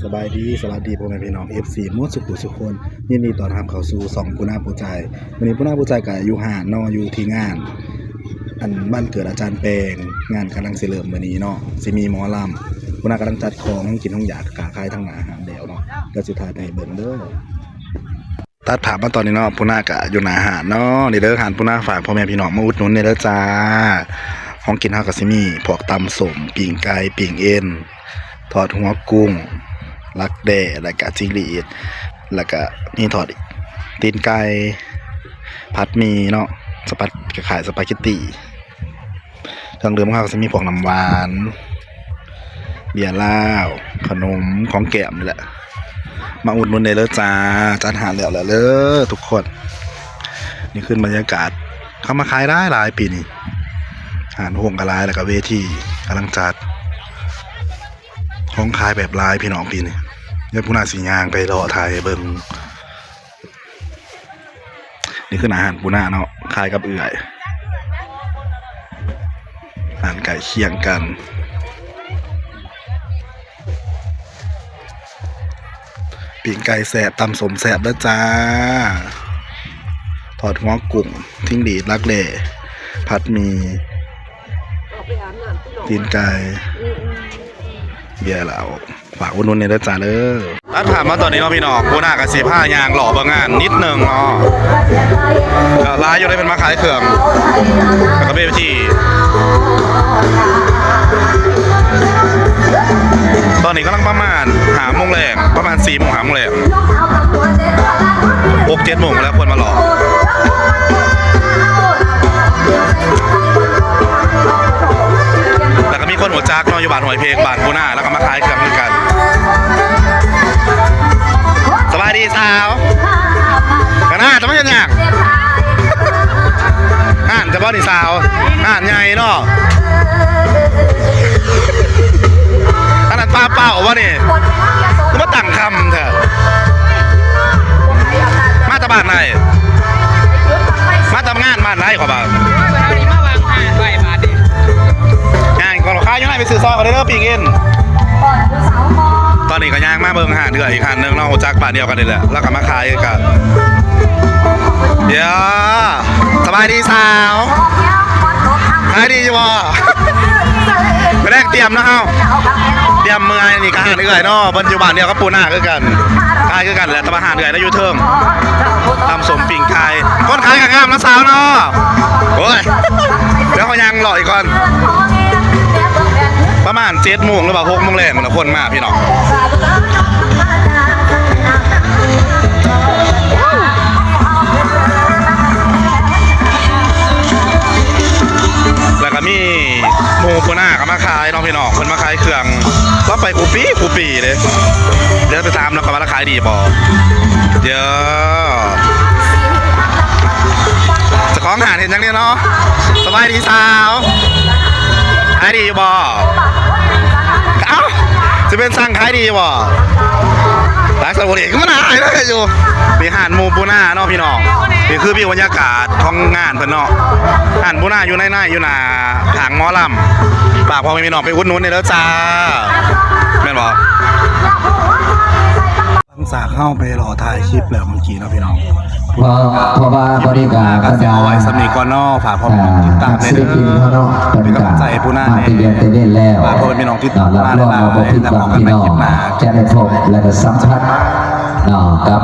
สบายดีสวัสดีพ่อแม่พี่น้อง FC ม้วนสุขุสุขคนยินดีต้อนรับเข้าสู่2ผู้หน้าผู้ใจวันนี้ผู้หน้าผู้ใจก็อยู่หาดเนาะอยู่ที่งานอันบ้านเกิดอาจารย์แปงงานกำลังสิเริ่มมื้อนี้เนาะสิมีหมอลำผู้หน้ากำลังจัดของให้กินของอยากกะคายทั้งหน้าหาเดียวเนาะก็สิถ่ายให้เบิ่งเด้อตัดภาพมาตอนนี้เนาะผู้หน้าก็อยู่หน้าหาดเนาะนี่เด้อหาดผู้หน้าฝากพ่อแม่พี่น้องมาอุดหนุนเด้อจ้าของกินเฮาก็สิมีพวกตำส้มปิ้งไก่ปิ้งเอ็นทอดหัวกุ้งลักแด่แล้วก็จิงหรีดแล้วก็มีทอดตีนไก่ผัดหมี่เนาะขายสปาเกตตี้เครื่องดื่มเขาก็จะมีพวกน้ำหวานเบียร์เหล้าขนมของแก้มนี่แหละมาอุดหนุนได้เลยจ้าจานหาแล้วแหละเลยทุกคนนี่ขึ้นบรรยากาศเข้ามาขายได้หลายปีนี่หานห่วงกระไรแล้วก็เวทีกำลังจัดของขายแบบลายพี่น้องปีนี้เดี๋ยวผู้นาสียางไปรอถ่ายเบิ่งนี่คืออาหารผู้นาเนาะขายกับเอื่อยอาหารไก่เคียงกันปิ้งไก่แสบตำสมแสบแล้วจ้าทอดหัวกุ้งทิ้งดีดลักเล่ผัดหมี่ตีนไก่เบียร์แล้วฝากอุดหนุนเนี่ยด้วยจ้าเลยตัดผ่านมาตอนนี้เนาะพี่น้องผู้หน้ากับ15ยางหล่อบางงานนิดนึงเนาะร้านอยู่ได้เป็นมาขายเครื่องแล้วก็เบทีตอนนี้กำลังประมาณ5 โมงแรงประมาณ4 โมง5 โมงแรง6 7 โมงแล้วคนมาหล่อแล้วก็มีคนหัวจักเนาะอยู่บ้านหอยเพกบ้านผู้หน้าแล้วก็มาขายเครื่องเหมือนกันสบายดีสาวกันนะจะไม่ยังอย่างห่านจะบ้านนี่สาวห่านใหญ่เนาะอันนั้นป้าเป้าวะนี่กูมาตั้งคำเถอะมาตะบ้านไหนมาทำงานบ้านไหนขอบ้างงานก่อนข้าวยังไงไปซื้อซอยกันเด้อปีเงินตอนนี้ก็ย่างมาเบิ่งหาเดืออีกคันนึงเนาะจากบ้านเดียวกันนี่แหละแล้วก็มาขายกันเดี๋ยวสบายดีสาวขายดีอยู่บ่ไปแรกเตรียมนะเฮาเตรียมเมื่อยนี่ก็หาเดือยเนาะบนอยู่บ้านเดียวก็ปูหน้าคือกันขายคือกันแหละแต่มาหาเดือยแล้วอยู่เทิงทำสมปิ่งไก่คนขายกับงามนะสาวเนาะโอ้ยเดี๋ยวเขายังรออีกก่อนประมาณ7 โมงหรือเปล่า6 โมงแรงมันคนมากพี่น้องแล้วก็มีหมูปูหน้าก็มาขายน้องพี่น้องคนมาขายเครื่องก็ไปคูปีเลยเดี๋ยวไปตามแล้วก็มาขายดีบ่เดี๋ยวจะคล้องหาเห็นยังเนี่ยเนาะสบายดีสาวขายดีบ่เอ้าจะเป็นสั่งขายดีบ่ร้านสมุนไพรก็มันหายแล้วอยู่มีห่านหมูปูหน้าเนาะพี่น้องนี่คือพี่บรรยากาศของงานเพิ่นเนาะห่านปูหน้าอยู่ในอยู่หน้าทางหมอลำฝากพ่อแม่พี่น้องไปอุดหนุนได้แล้วจ้าแม่นบ่หลังจากเข้าไปรอถ่ายคลิปแล้วเมื่อกี้เนาะพี่น้องเพราะว่าบริการก็จะเอาไว้สำนีก่อนเนาะฝากพ่อแม่ติดตามได้เลยเป็นกำลังใจผู้หน้าเนี่ยฝากพ่อแม่พี่น้องติดตามมาได้แล้วพบกันในคลิปหน้าจะได้พบและสัมผัสกับ